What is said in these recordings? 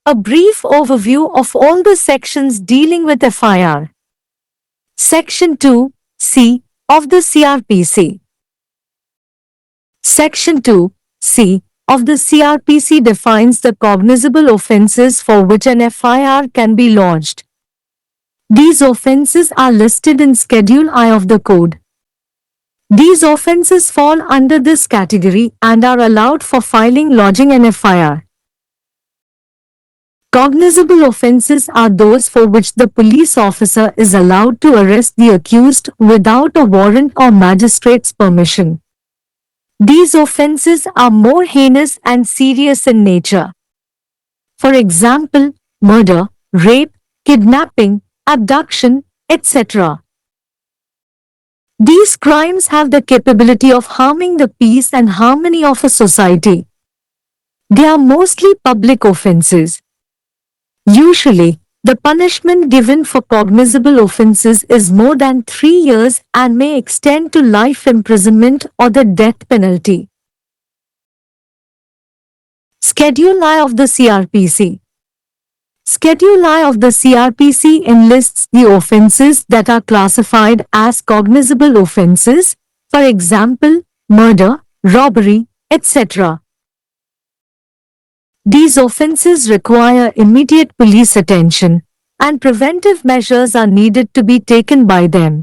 A brief overview of all the sections dealing with FIR. Section 2(c) of the CRPC. Section 2(c) of the CRPC defines the cognizable offences for which an FIR can be lodged. These offences are listed in Schedule I of the Code. These offences fall under this category and are allowed for filing lodging an FIR. Cognizable offences are those for which the police officer is allowed to arrest the accused without a warrant or magistrate's permission. These offences are more heinous and serious in nature. For example, murder, rape, kidnapping, abduction, etc. These crimes have the capability of harming the peace and harmony of a society. They are mostly public offences. Usually, the punishment given for cognizable offences is more than 3 years and may extend to life imprisonment or the death penalty. Schedule I of the CRPC. Schedule I of the CRPC enlists the offences that are classified as cognizable offences, for example, murder, robbery, etc. These offences require immediate police attention, and preventive measures are needed to be taken by them.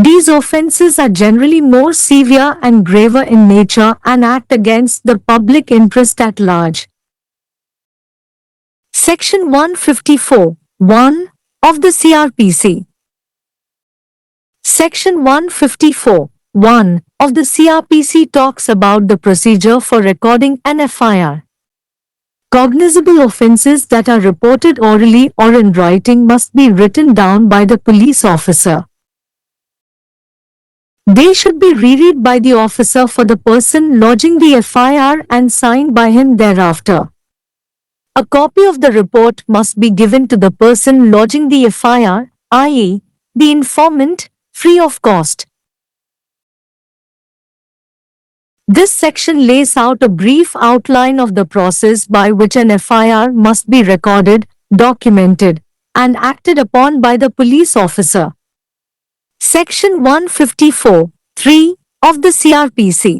These offences are generally more severe and graver in nature and act against the public interest at large. Section 154(1) of the CRPC. Section 154(1) of the CRPC talks about the procedure for recording an FIR. Cognizable offences that are reported orally or in writing must be written down by the police officer. They should be reread by the officer for the person lodging the FIR and signed by him thereafter. A copy of the report must be given to the person lodging the FIR, i.e., the informant, free of cost. This section lays out a brief outline of the process by which an FIR must be recorded, documented, and acted upon by the police officer. Section 154(3) of the CRPC.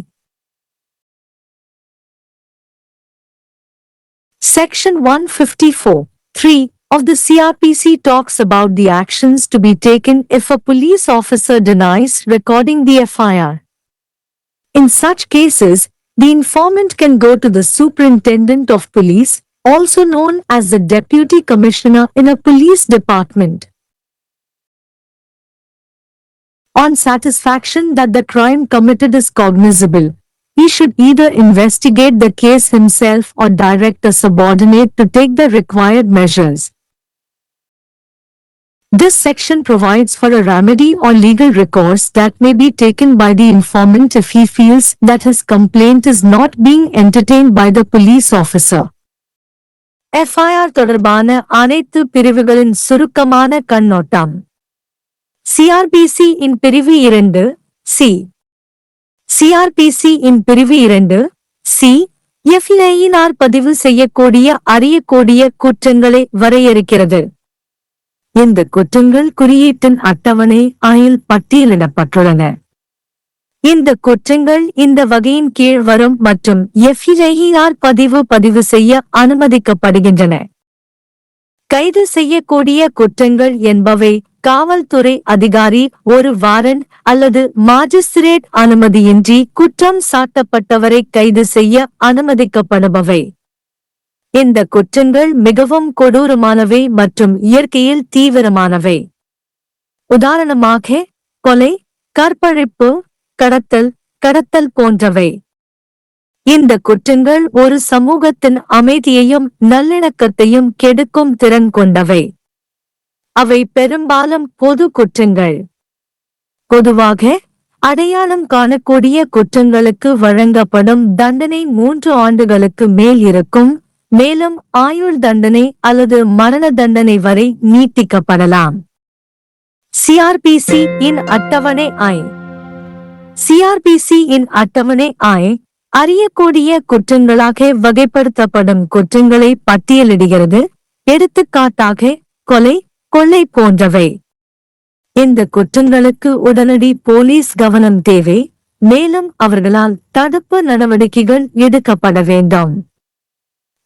Section 154(3) of the CRPC talks about the actions to be taken if a police officer denies recording the FIR. In such cases, the informant can go to the superintendent of police, also known as the deputy commissioner in a police department. On satisfaction that the crime committed is cognizable, he should either investigate the case himself or direct a subordinate to take the required measures. This section provides for a remedy or legal recourse that may be taken by the informant if he feels that his complaint is not being entertained by the police officer. FIR தொடர்பான அனைத்து பிரிவுகளின் சுருக்கமான கண்ணோட்டம். CRPC இன் பிரிவு 2(c). CRPC இன் பிரிவு 2(c) FIR பதிவு செய்யக்கூடிய அறியக்கூடிய குற்றங்களை வரையறுக்கிறது. இந்த குற்றங்கள் குறியீட்டின் அட்டவணை ஆயில் பட்டியலிடப்பட்டுள்ளன. இந்த குற்றங்கள் இந்த வகையின் கீழ் வரும் மற்றும் FIR பதிவு செய்ய அனுமதிக்கப்படுகின்றன. கைது செய்யக்கூடிய குற்றங்கள் என்பவை காவல்துறை அதிகாரி ஒரு வாரண்ட் அல்லது மாஜிஸ்திரேட் அனுமதியின்றி குற்றம் சாட்டப்பட்டவரை கைது செய்ய அனுமதிக்கப்படுபவை. இந்த குற்றங்கள் மிகவும் கொடூரமானவை மற்றும் இயற்கையில் தீவிரமானவை. உதாரணமாக, கொலை, கற்பழிப்பு, கடத்தல் போன்றவை. இந்த குற்றங்கள் ஒரு சமூகத்தின் அமைதியையும் நல்லிணக்கத்தையும் கெடுக்கும் திறன் கொண்டவை. அவை பெரும்பாலும் பொது குற்றங்கள். பொதுவாக, அடையாளம் காணக்கூடிய குற்றங்களுக்கு வழங்கப்படும் தண்டனை 3 ஆண்டுகளுக்கு மேல் இருக்கும், மேலும் ஆயுள் தண்டனை அல்லது மரண தண்டனை வரை நீட்டிக்கப்படலாம். CRPC இன் அட்டவணை I. CRPC இன் அட்டவணை I அறியக்கூடிய குற்றங்களாக வகைப்படுத்தப்படும் குற்றங்களை பட்டியலிடுகிறது. எடுத்துக்காட்டாக கொலை, கொள்ளை போன்றவை. இந்த குற்றங்களுக்கு உடனடி போலீஸ் கவனம் தேவை, மேலும் அவர்களால் தடுப்பு நடவடிக்கைகள் எடுக்கப்பட வேண்டும்.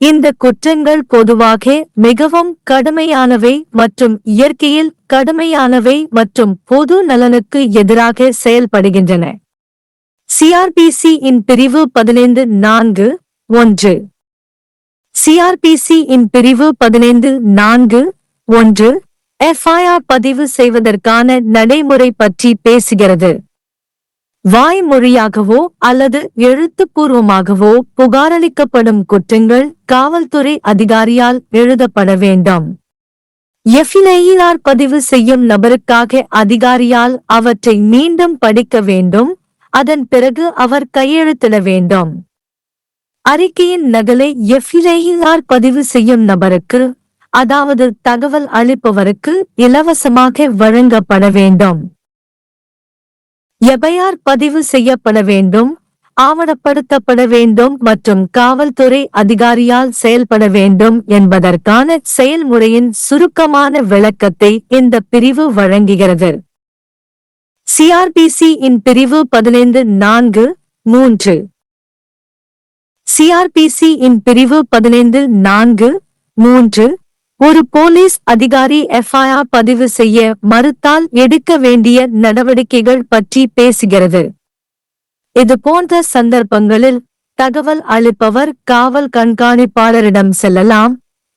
இந்த குற்றங்கள் பொதுவாக மிகவும் கடுமையானவை மற்றும் இயற்கையில் கடுமையானவை மற்றும் பொது நலனுக்கு எதிராக செயல்படுகின்றன. சிஆர்பிசி இன் பிரிவு 15(4)(1) சிஆர்பிசி இன் பிரிவு 15(4)(1) எஃப்ஐஆர் பதிவு செய்வதற்கான நடைமுறை பற்றி பேசுகிறது. வாய்மொழியாகவோ அல்லது எழுத்துப்பூர்வமாகவோ புகாரளிக்கப்படும் குற்றங்கள் காவல்துறை அதிகாரியால் எழுதப்பட வேண்டும். எஃப்ஐஆர் பதிவு செய்யும் நபருக்காக அதிகாரியால் அவற்றை மீண்டும் படிக்க வேண்டும், அதன் பிறகு அவர் கையெழுத்திட வேண்டும். அறிக்கையின் நகலை எஃப்ஐஆர் பதிவு செய்யும் நபருக்கு, அதாவது தகவல் அளிப்பவருக்கு இலவசமாக வழங்கப்பட வேண்டும். எஃப்ஐஆர் பதிவு செய்யப்பட வேண்டும், ஆவணப்படுத்தப்பட வேண்டும் மற்றும் காவல்துறை அதிகாரியால் செயல்பட வேண்டும் என்பதற்கான செயல்முறையின் சுருக்கமான விளக்கத்தை இந்த பிரிவு வழங்குகிறது. சிஆர்பிசி இன் பிரிவு 15(4)(3) சிஆர்பிசி இன் பிரிவு 15(4)(3) ஒரு போலீஸ் அதிகாரி எஃப்ஐஆர் பதிவு செய்ய மறுத்தால் எடுக்க வேண்டிய நடவடிக்கைகள் பற்றி பேசுகிறது. இது போன்ற சந்தர்ப்பங்களில் தகவல் அளிப்பவர் காவல் கண்காணிப்பாளரிடம் செல்லலாம்,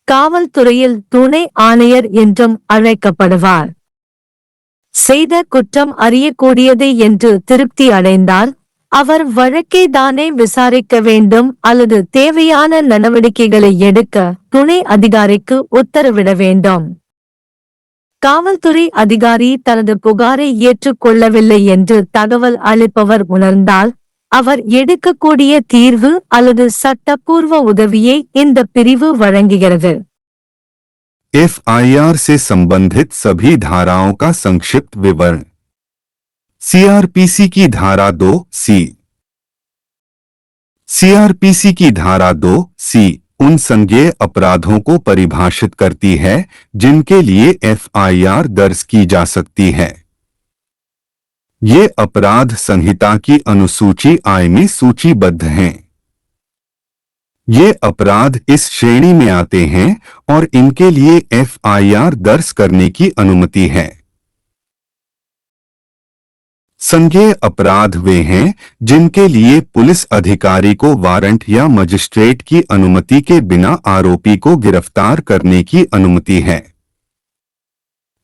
காவல்துறையில் துணை ஆணையர் என்றும் அழைக்கப்படுவார். செய்த குற்றம் அறியக்கூடியது என்று திருப்தி அடைந்தால் அவர் வழக்கை தானே விசாரிக்க வேண்டும் அல்லது தேவையான நடவடிக்கைகளை எடுக்க துணை அதிகாரிக்கு உத்தரவிட வேண்டும். காவல்துறை அதிகாரி தனது புகாரை ஏற்றுக்கொள்ளவில்லை என்று தகவல் அளிப்பவர் உணர்ந்தால் அவர் எடுக்கக்கூடிய தீர்வு அல்லது சட்டப்பூர்வ உதவியை இந்த பிரிவு வழங்குகிறது. एफआईआर से संबंधित सभी धाराओं का संक्षिप्त विवरण। सीआरपीसी की धारा 2(c) सीआरपीसी की धारा 2(c) उन संज्ञेय अपराधों को परिभाषित करती है जिनके लिए एफआईआर दर्ज की जा सकती है। ये अपराध संहिता की अनुसूची I में सूचीबद्ध हैं। ये अपराध इस श्रेणी में आते हैं और इनके लिए एफआईआर दर्ज करने की अनुमति है। संज्ञेय अपराध वे हैं जिनके लिए पुलिस अधिकारी को वारंट या मजिस्ट्रेट की अनुमति के बिना आरोपी को गिरफ्तार करने की अनुमति है।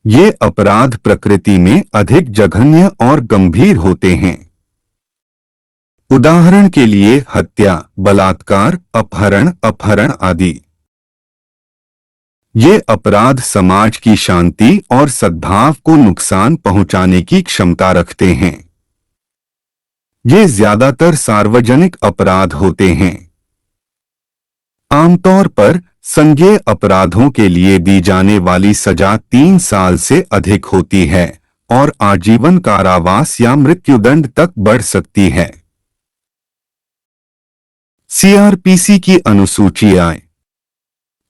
ये अपराध प्रकृति में अधिक जघन्य और गंभीर होते हैं। उदाहरण के लिए हत्या, बलात्कार, अपहरण आदि। ये अपराध समाज की शांति और सद्भाव को नुकसान पहुंचाने की क्षमता रखते हैं। ये ज्यादातर सार्वजनिक अपराध होते हैं। आमतौर पर संज्ञेय अपराधों के लिए दी जाने वाली सजा 3 साल से अधिक होती है और आजीवन कारावास या मृत्युदंड तक बढ़ सकती है। सीआरपीसी की अनुसूची I।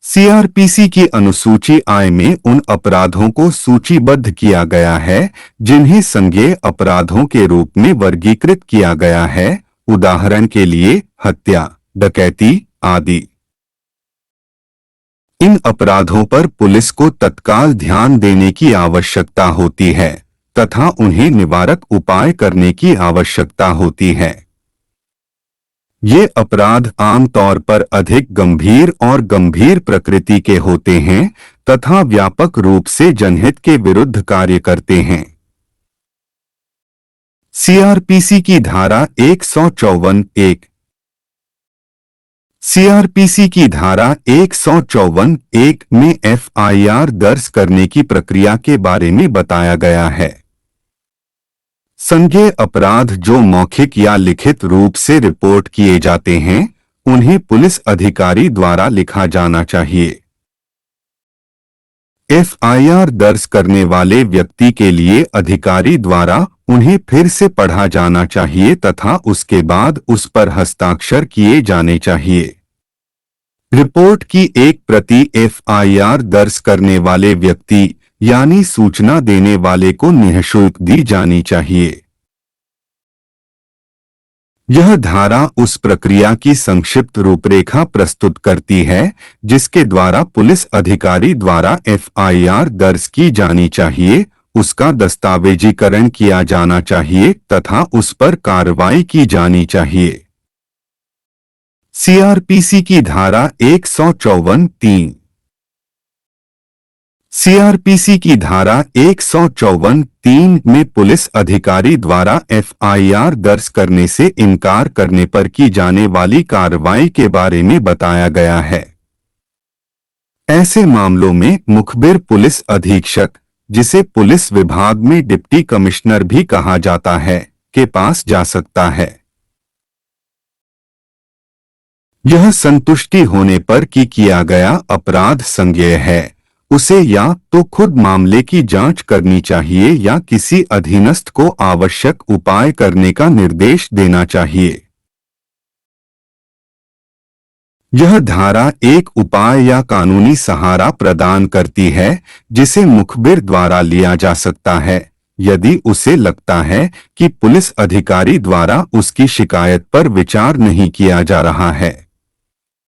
सीआरपीसी की अनुसूची I में उन अपराधों को सूचीबद्ध किया गया है जिन्हें संज्ञेय अपराधों के रूप में वर्गीकृत किया गया है, उदाहरण के लिए हत्या, डकैती आदि। इन अपराधों पर पुलिस को तत्काल ध्यान देने की आवश्यकता होती है तथा उन्हें निवारक उपाय करने की आवश्यकता होती है। ये अपराध आमतौर पर अधिक गंभीर और गंभीर प्रकृति के होते हैं तथा व्यापक रूप से जनहित के विरुद्ध कार्य करते हैं। सीआरपीसी की धारा 154(1) सीआरपीसी की धारा 154(1) में एफआईआर दर्ज करने की प्रक्रिया के बारे में बताया गया है। संज्ञेय अपराध जो मौखिक या लिखित रूप से रिपोर्ट किए जाते हैं, उन्हें पुलिस अधिकारी द्वारा लिखा जाना चाहिए। एफआईआर दर्ज करने वाले व्यक्ति के लिए अधिकारी द्वारा उन्हें फिर से पढ़ा जाना चाहिए तथा उसके बाद उस पर हस्ताक्षर किए जाने चाहिए। रिपोर्ट की एक प्रति एफआईआर दर्ज करने वाले व्यक्ति यानी सूचना देने वाले को निःशुल्क दी जानी चाहिए। यह धारा उस प्रक्रिया की संक्षिप्त रूपरेखा प्रस्तुत करती है जिसके द्वारा पुलिस अधिकारी द्वारा एफआईआर दर्ज की जानी चाहिए, उसका दस्तावेजीकरण किया जाना चाहिए तथा उस पर कार्रवाई की जानी चाहिए। सीआरपीसी की धारा 154(3) सीआरपीसी की धारा 154(3) में पुलिस अधिकारी द्वारा एफआईआर दर्ज करने से इनकार करने पर की जाने वाली कार्रवाई के बारे में बताया गया है। ऐसे मामलों में मुखबिर पुलिस अधीक्षक, जिसे पुलिस विभाग में डिप्टी कमिश्नर भी कहा जाता है, के पास जा सकता है। यह संतुष्टि होने पर कि किया गया अपराध संज्ञेय है, उसे या तो खुद मामले की जांच करनी चाहिए या किसी अधीनस्थ को आवश्यक उपाय करने का निर्देश देना चाहिए। यह धारा एक उपाय या कानूनी सहारा प्रदान करती है जिसे मुखबिर द्वारा लिया जा सकता है यदि उसे लगता है कि पुलिस अधिकारी द्वारा उसकी शिकायत पर विचार नहीं किया जा रहा है।